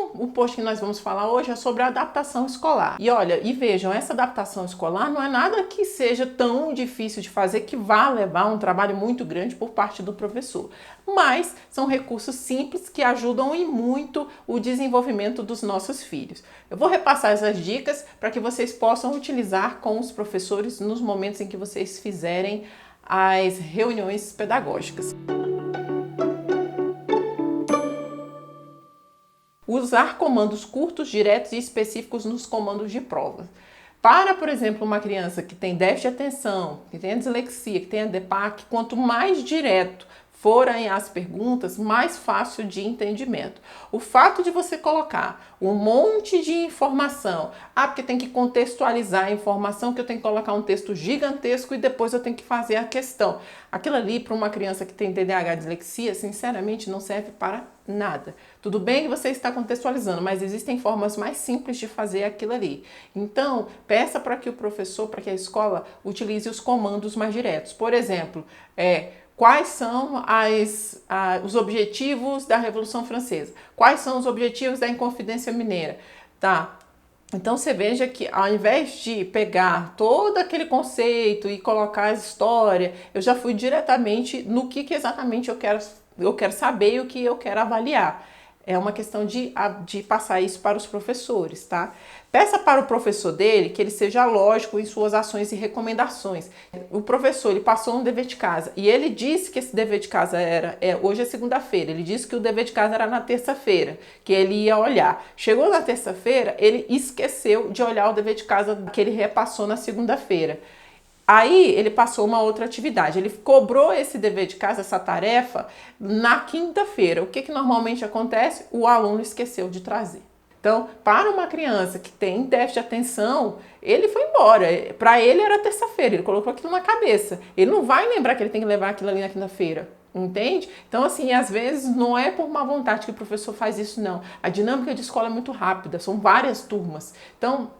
Então, o post que nós vamos falar hoje é sobre a adaptação escolar. E olha, e vejam, essa adaptação escolar não é nada que seja tão difícil de fazer que vá levar um trabalho muito grande por parte do professor. Mas são recursos simples que ajudam e muito o desenvolvimento dos nossos filhos. Eu vou repassar essas dicas para que vocês possam utilizar com os professores nos momentos em que vocês fizerem as reuniões pedagógicas. Usar comandos curtos, diretos e específicos nos comandos de prova. Para, por exemplo, uma criança que tem déficit de atenção, que tem a dislexia, que tem a DEPAC, quanto mais direto forem as perguntas, mais fácil de entendimento. O fato de você colocar um monte de informação, porque tem que contextualizar a informação, que eu tenho que colocar um texto gigantesco e depois eu tenho que fazer a questão. Aquilo ali, para uma criança que tem TDAH, dislexia, sinceramente não serve para nada. Tudo bem que você está contextualizando, mas existem formas mais simples de fazer aquilo ali. Então, peça para que o professor, para que a escola utilize os comandos mais diretos. Por exemplo, quais são os objetivos da Revolução Francesa? Quais são os objetivos da Inconfidência Mineira? Tá? Então você veja que ao invés de pegar todo aquele conceito e colocar a história, eu já fui diretamente no que exatamente eu quero saber e o que eu quero avaliar. É uma questão de passar isso para os professores, tá? Peça para o professor dele que ele seja lógico em suas ações e recomendações. O professor, ele passou um dever de casa e ele disse que esse dever de casa hoje é segunda-feira, ele disse que o dever de casa era na terça-feira, que ele ia olhar. Chegou na terça-feira, ele esqueceu de olhar o dever de casa que ele repassou na segunda-feira. Aí ele passou uma outra atividade, ele cobrou esse dever de casa, essa tarefa, na quinta-feira. O que normalmente acontece? O aluno esqueceu de trazer. Então, para uma criança que tem déficit de atenção, ele foi embora. Para ele era terça-feira, ele colocou aquilo na cabeça. Ele não vai lembrar que ele tem que levar aquilo ali na quinta-feira. Entende? Então, assim, às vezes não é por má vontade que o professor faz isso, não. A dinâmica de escola é muito rápida, são várias turmas. Então,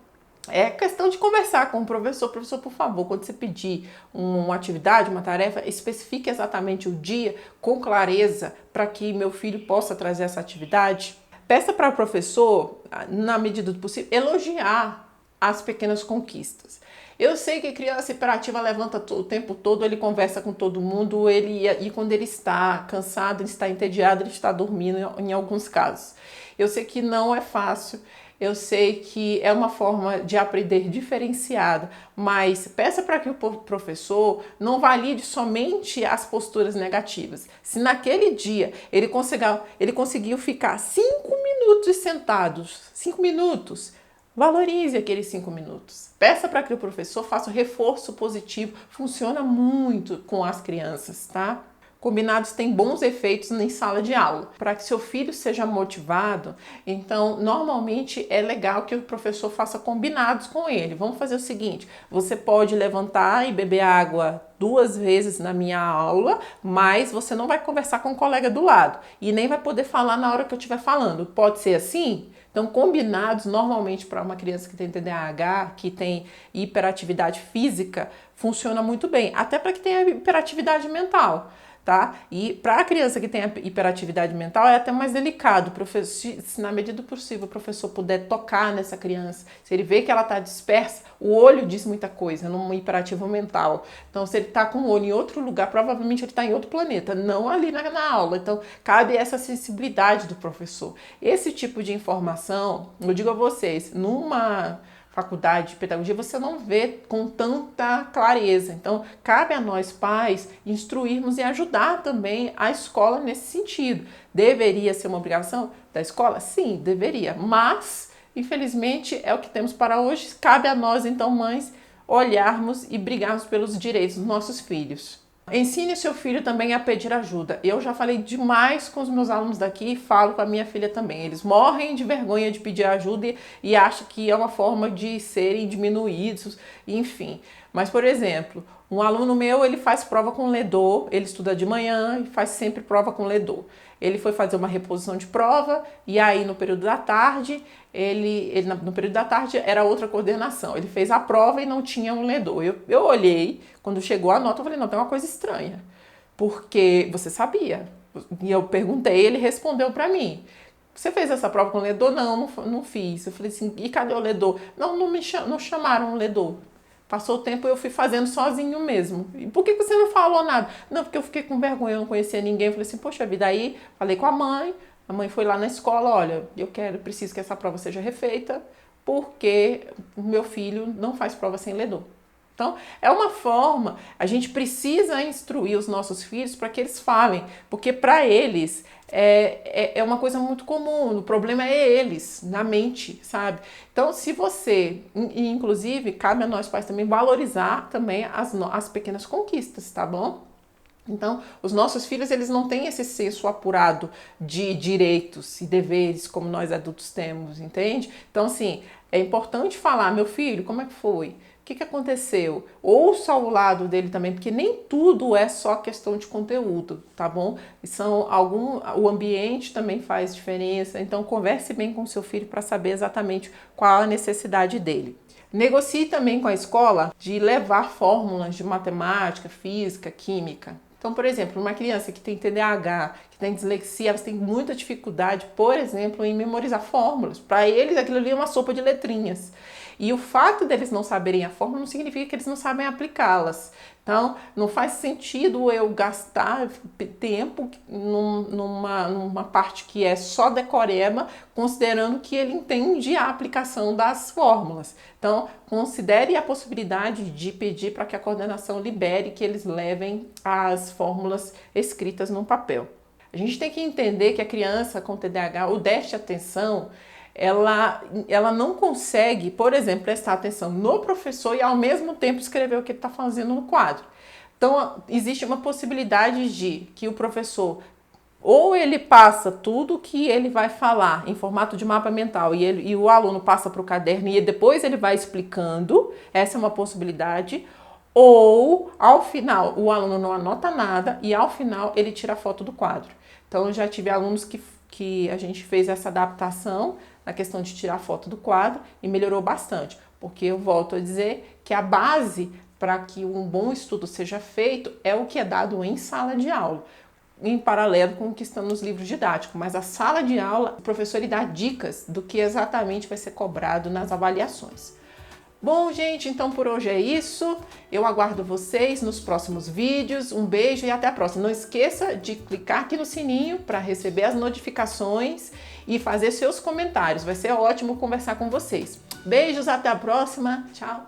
é questão de conversar com o professor. Professor, por favor, quando você pedir uma atividade, uma tarefa, especifique exatamente o dia com clareza para que meu filho possa trazer essa atividade. Peça para o professor, na medida do possível, elogiar as pequenas conquistas. Eu sei que criança hiperativa levanta o tempo todo, ele conversa com todo mundo, e quando ele está cansado, ele está entediado, ele está dormindo em alguns casos. Eu sei que não é fácil. Eu sei que é uma forma de aprender diferenciada, mas peça para que o professor não valide somente as posturas negativas. Se naquele dia ele conseguiu ficar 5 minutos sentados, 5 minutos, valorize aqueles 5 minutos. Peça para que o professor faça o reforço positivo. Funciona muito com as crianças, tá? Combinados têm bons efeitos em sala de aula. Para que seu filho seja motivado, então normalmente é legal que o professor faça combinados com ele. Vamos fazer o seguinte: você pode levantar e beber água 2 vezes na minha aula, mas você não vai conversar com o colega do lado e nem vai poder falar na hora que eu estiver falando. Pode ser assim? Então, combinados, normalmente para uma criança que tem TDAH, que tem hiperatividade física, funciona muito bem. Até para que tenha hiperatividade mental. Tá? E para a criança que tem hiperatividade mental é até mais delicado. Se na medida do possível o professor puder tocar nessa criança, se ele vê que ela está dispersa, o olho diz muita coisa num hiperativo mental. Então, se ele está com o olho em outro lugar, provavelmente ele está em outro planeta, não ali na aula. Então, cabe essa sensibilidade do professor. Esse tipo de informação, eu digo a vocês, numa faculdade de pedagogia, você não vê com tanta clareza. Então, cabe a nós pais instruirmos e ajudar também a escola nesse sentido. Deveria ser uma obrigação da escola? Sim, deveria. Mas, infelizmente, é o que temos para hoje. Cabe a nós, então, mães, olharmos e brigarmos pelos direitos dos nossos filhos. Ensine seu filho também a pedir ajuda. Eu já falei demais com os meus alunos daqui e falo com a minha filha também. Eles morrem de vergonha de pedir ajuda e acham que é uma forma de serem diminuídos, enfim. Mas, por exemplo, um aluno meu, ele faz prova com ledor, ele estuda de manhã e faz sempre prova com ledor. Ele foi fazer uma reposição de prova e aí no período da tarde, no período da tarde era outra coordenação. Ele fez a prova e não tinha um ledor. Eu olhei, quando chegou a nota, eu falei, não, tem uma coisa estranha. Porque você sabia. E eu perguntei, ele respondeu para mim. você fez essa prova com ledor? Não fiz. Eu falei assim, e cadê o ledor? Não chamaram o ledor. Passou o tempo, eu fui fazendo sozinho mesmo. E por que você não falou nada? Não, porque eu fiquei com vergonha, eu não conhecia ninguém. Eu falei assim, poxa vida, aí falei com a mãe foi lá na escola, olha, preciso que essa prova seja refeita, porque o meu filho não faz prova sem ledor. Então, é uma forma, a gente precisa instruir os nossos filhos para que eles falem, porque para eles é uma coisa muito comum, o problema é eles, na mente, sabe? Então, se você, e inclusive, cabe a nós pais também valorizar também as pequenas conquistas, tá bom? Então, os nossos filhos, eles não têm esse senso apurado de direitos e deveres como nós adultos temos, entende? Então, assim, é importante falar, meu filho, como é que foi? O que aconteceu? Ouça ao lado dele também, porque nem tudo é só questão de conteúdo, tá bom? O ambiente também faz diferença, então converse bem com o seu filho para saber exatamente qual a necessidade dele. Negocie também com a escola de levar fórmulas de matemática, física, química. Então, por exemplo, uma criança que tem TDAH, que tem dislexia, elas têm muita dificuldade, por exemplo, em memorizar fórmulas. Para eles, aquilo ali é uma sopa de letrinhas. E o fato deles não saberem a fórmula não significa que eles não sabem aplicá-las. Então, não faz sentido eu gastar tempo numa parte que é só decoreba, considerando que ele entende a aplicação das fórmulas. Então, considere a possibilidade de pedir para que a coordenação libere que eles levem as fórmulas escritas no papel. A gente tem que entender que a criança com TDAH, o déficit de atenção, ela não consegue, por exemplo, prestar atenção no professor e ao mesmo tempo escrever o que ele está fazendo no quadro. Então, existe uma possibilidade de que o professor, ou ele passa tudo que ele vai falar em formato de mapa mental e o aluno passa para o caderno e depois ele vai explicando, essa é uma possibilidade, ou ao final o aluno não anota nada e ao final ele tira a foto do quadro. Então, eu já tive alunos que a gente fez essa adaptação na questão de tirar foto do quadro e melhorou bastante, porque eu volto a dizer que a base para que um bom estudo seja feito é o que é dado em sala de aula, em paralelo com o que está nos livros didáticos, mas a sala de aula, o professor ele dá dicas do que exatamente vai ser cobrado nas avaliações. Bom, gente, então por hoje é isso. Eu aguardo vocês nos próximos vídeos. Um beijo e até a próxima. Não esqueça de clicar aqui no sininho para receber as notificações e fazer seus comentários. Vai ser ótimo conversar com vocês. Beijos, até a próxima. Tchau!